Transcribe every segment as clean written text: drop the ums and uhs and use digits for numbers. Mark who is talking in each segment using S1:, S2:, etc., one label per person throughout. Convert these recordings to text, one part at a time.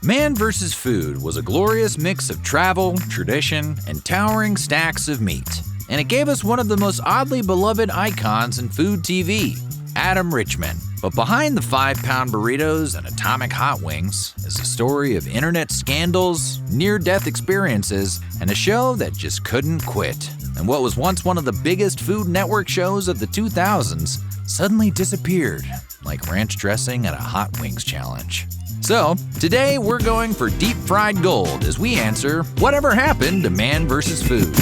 S1: Man vs. Food was a glorious mix of travel, tradition, and towering stacks of meat. And it gave us one of the most oddly beloved icons in food TV, Adam Richman. But behind the 5-pound burritos and atomic hot wings is a story of internet scandals, near-death experiences, and a show that just couldn't quit. And what was once one of the biggest Food Network shows of the 2000s suddenly disappeared, like ranch dressing at a hot wings challenge. So, today we're going for deep fried gold as we answer whatever happened to Man vs. Food.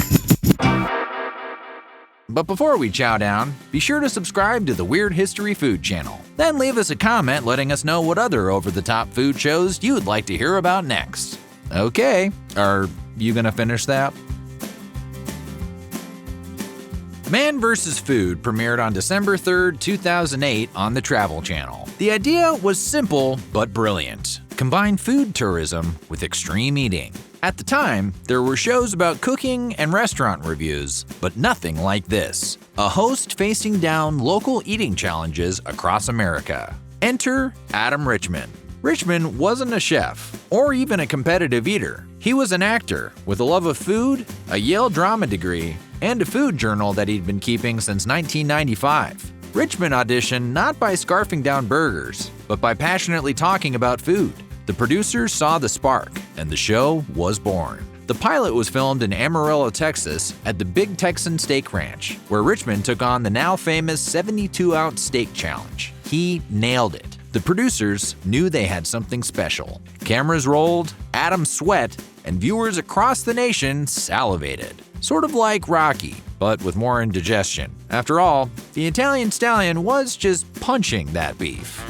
S1: But before we chow down, be sure to subscribe to the Weird History Food channel. Then leave us a comment letting us know what other over-the-top food shows you'd like to hear about next. Okay, are you gonna finish that? Man vs. Food premiered on December 3, 2008 on the Travel Channel. The idea was simple but brilliant. Combine food tourism with extreme eating. At the time, there were shows about cooking and restaurant reviews, but nothing like this. A host facing down local eating challenges across America. Enter Adam Richman. Richman wasn't a chef, or even a competitive eater. He was an actor with a love of food, a Yale drama degree, and a food journal that he'd been keeping since 1995. Richman auditioned not by scarfing down burgers, but by passionately talking about food. The producers saw the spark, and the show was born. The pilot was filmed in Amarillo, Texas, at the Big Texan Steak Ranch, where Richman took on the now famous 72-ounce steak challenge. He nailed it. The producers knew they had something special. Cameras rolled, Adam sweat, and viewers across the nation salivated. Sort of like Rocky, but with more indigestion. After all, the Italian stallion was just punching that beef.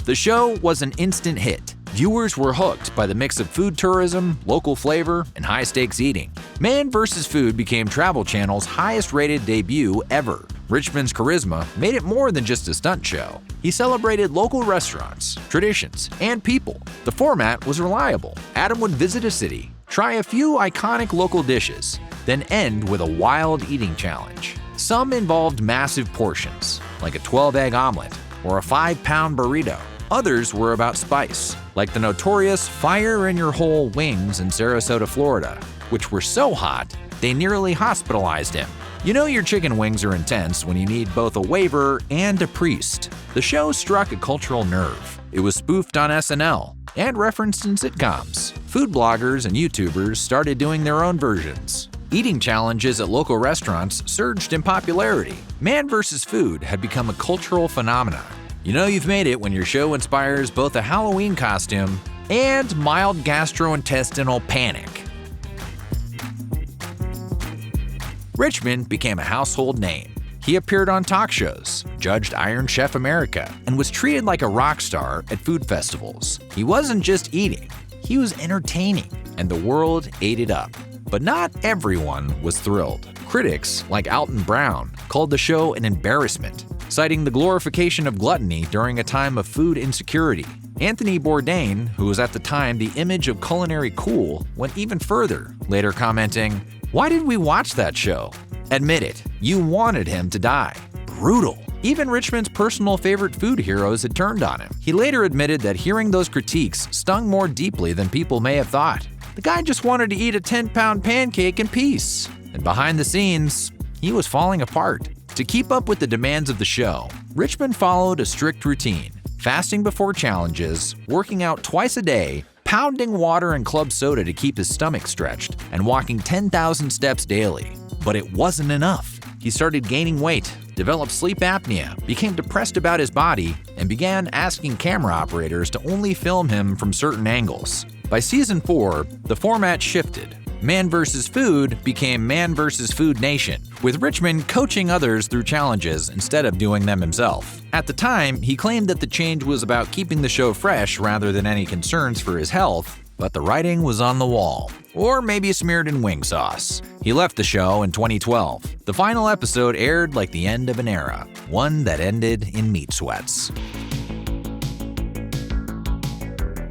S1: The show was an instant hit. Viewers were hooked by the mix of food tourism, local flavor, and high-stakes eating. Man vs. Food became Travel Channel's highest-rated debut ever. Richman's charisma made it more than just a stunt show. He celebrated local restaurants, traditions, and people. The format was reliable. Adam would visit a city, try a few iconic local dishes, then end with a wild eating challenge. Some involved massive portions, like a 12-egg omelet or a 5-pound burrito. Others were about spice, like the notorious fire-in-your-hole wings in Sarasota, Florida, which were so hot they nearly hospitalized him. You know your chicken wings are intense when you need both a waiver and a priest. The show struck a cultural nerve. It was spoofed on SNL and referenced in sitcoms. Food bloggers and YouTubers started doing their own versions. Eating challenges at local restaurants surged in popularity. Man vs. Food had become a cultural phenomenon. You know you've made it when your show inspires both a Halloween costume and mild gastrointestinal panic. Richman became a household name. He appeared on talk shows, judged Iron Chef America, and was treated like a rock star at food festivals. He wasn't just eating, he was entertaining, and the world ate it up. But not everyone was thrilled. Critics, like Alton Brown, called the show an embarrassment, citing the glorification of gluttony during a time of food insecurity. Anthony Bourdain, who was at the time the image of culinary cool, went even further, later commenting, "Why did we watch that show? Admit it, you wanted him to die." Brutal. Even Richman's personal favorite food heroes had turned on him. He later admitted that hearing those critiques stung more deeply than people may have thought. The guy just wanted to eat a 10-pound pancake in peace. And behind the scenes, he was falling apart. To keep up with the demands of the show, Richman followed a strict routine, fasting before challenges, working out twice a day, pounding water and club soda to keep his stomach stretched, and walking 10,000 steps daily. But it wasn't enough. He started gaining weight, developed sleep apnea, became depressed about his body, and began asking camera operators to only film him from certain angles. By season 4, the format shifted. Man vs. Food became Man vs. Food Nation, with Richman coaching others through challenges instead of doing them himself. At the time, he claimed that the change was about keeping the show fresh rather than any concerns for his health, but the writing was on the wall. Or maybe smeared in wing sauce. He left the show in 2012. The final episode aired like the end of an era, one that ended in meat sweats.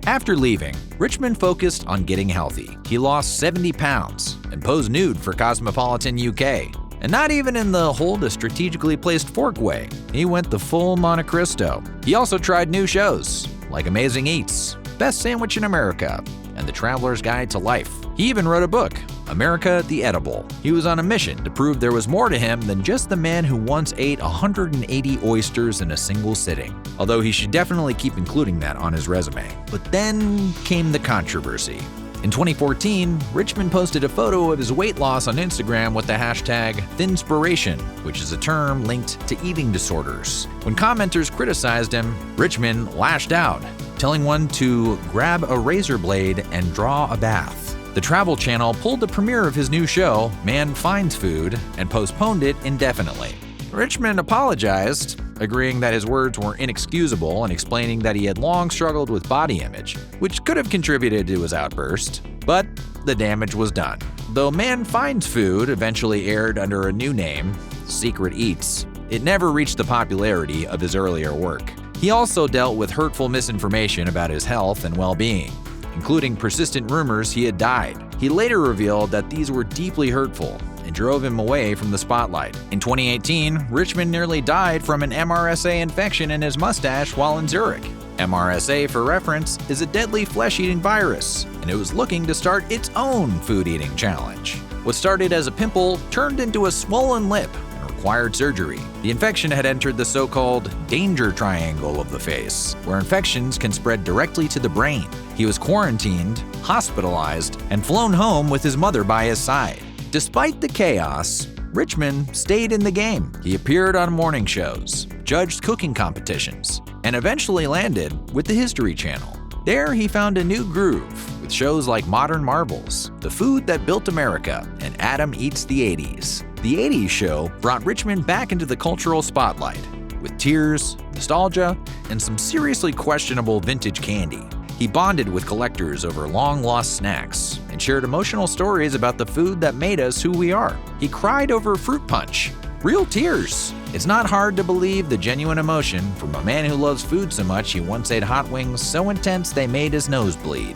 S1: After leaving, Richman focused on getting healthy. He lost 70 pounds and posed nude for Cosmopolitan UK. And not even in the hold a strategically placed fork way. He went the full Monte Cristo. He also tried new shows, like Amazing Eats, Best Sandwich in America, and The Traveler's Guide to Life. He even wrote a book, America the Edible. He was on a mission to prove there was more to him than just the man who once ate 180 oysters in a single sitting, although he should definitely keep including that on his resume. But then came the controversy. In 2014, Richman posted a photo of his weight loss on Instagram with the hashtag #Thinspiration, which is a term linked to eating disorders. When commenters criticized him, Richman lashed out, telling one to grab a razor blade and draw a bath. The Travel Channel pulled the premiere of his new show, Man Finds Food, and postponed it indefinitely. Richman apologized, agreeing that his words were inexcusable and explaining that he had long struggled with body image, which could have contributed to his outburst. But the damage was done. Though Man Finds Food eventually aired under a new name, Secret Eats, it never reached the popularity of his earlier work. He also dealt with hurtful misinformation about his health and well-being, including persistent rumors he had died. He later revealed that these were deeply hurtful and drove him away from the spotlight. In 2018, Richman nearly died from an MRSA infection in his mustache while in Zurich. MRSA, for reference, is a deadly flesh-eating virus, and it was looking to start its own food-eating challenge. What started as a pimple turned into a swollen lip and required surgery. The infection had entered the so-called danger triangle of the face, where infections can spread directly to the brain. He was quarantined, hospitalized, and flown home with his mother by his side. Despite the chaos, Richman stayed in the game. He appeared on morning shows, judged cooking competitions, and eventually landed with the History Channel. There he found a new groove with shows like Modern Marvels, The Food That Built America, and Adam Eats the 80s. The 80s show brought Richman back into the cultural spotlight, with tears, nostalgia, and some seriously questionable vintage candy. He bonded with collectors over long-lost snacks and shared emotional stories about the food that made us who we are. He cried over fruit punch. Real tears. It's not hard to believe the genuine emotion from a man who loves food so much he once ate hot wings so intense they made his nose bleed.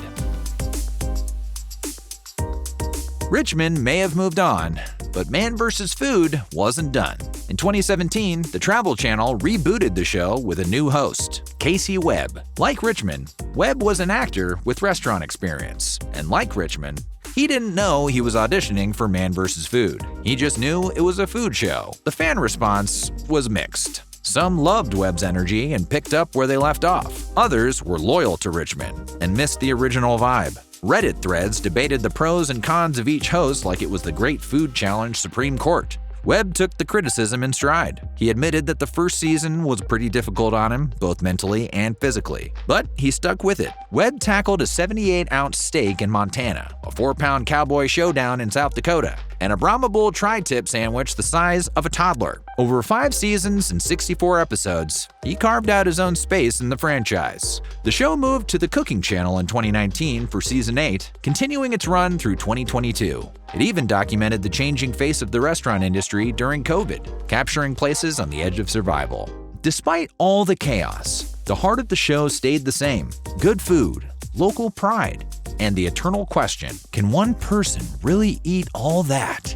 S1: Richman may have moved on, but Man vs. Food wasn't done. In 2017, the Travel Channel rebooted the show with a new host, Casey Webb. Like Richman, Webb was an actor with restaurant experience, and like Richman, he didn't know he was auditioning for Man vs. Food. He just knew it was a food show. The fan response was mixed. Some loved Webb's energy and picked up where they left off. Others were loyal to Richman and missed the original vibe. Reddit threads debated the pros and cons of each host like it was the Great Food Challenge Supreme Court. Webb took the criticism in stride. He admitted that the first season was pretty difficult on him, both mentally and physically. But he stuck with it. Webb tackled a 78-ounce steak in Montana, a 4-pound cowboy showdown in South Dakota, and a Brahma Bull tri-tip sandwich the size of a toddler. Over 5 seasons and 64 episodes, he carved out his own space in the franchise. The show moved to the Cooking Channel in 2019 for Season 8, continuing its run through 2022. It even documented the changing face of the restaurant industry during COVID, capturing places on the edge of survival. Despite all the chaos, the heart of the show stayed the same: good food, local pride, and the eternal question, can one person really eat all that?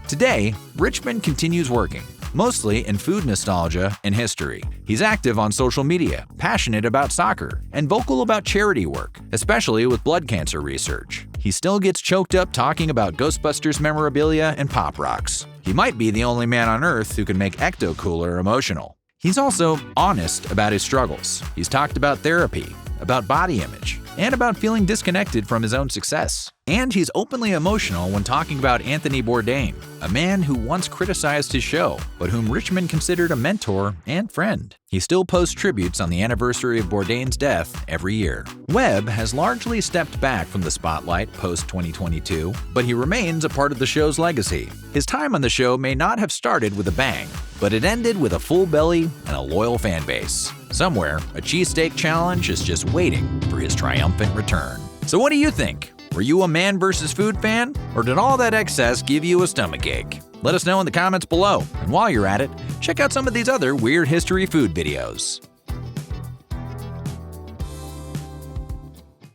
S1: Today, Richman continues working, mostly in food nostalgia and history. He's active on social media, passionate about soccer, and vocal about charity work, especially with blood cancer research. He still gets choked up talking about Ghostbusters memorabilia and pop rocks. He might be the only man on Earth who can make Ecto Cooler emotional. He's also honest about his struggles. He's talked about therapy, about body image, and about feeling disconnected from his own success. And he's openly emotional when talking about Anthony Bourdain, a man who once criticized his show, but whom Richman considered a mentor and friend. He still posts tributes on the anniversary of Bourdain's death every year. Webb has largely stepped back from the spotlight post-2022, but he remains a part of the show's legacy. His time on the show may not have started with a bang, but it ended with a full belly and a loyal fan base. Somewhere, a cheesesteak challenge is just waiting for his triumphant return. So what do you think? Were you a Man vs. Food fan? Or did all that excess give you a stomachache? Let us know in the comments below. And while you're at it, check out some of these other weird history food videos.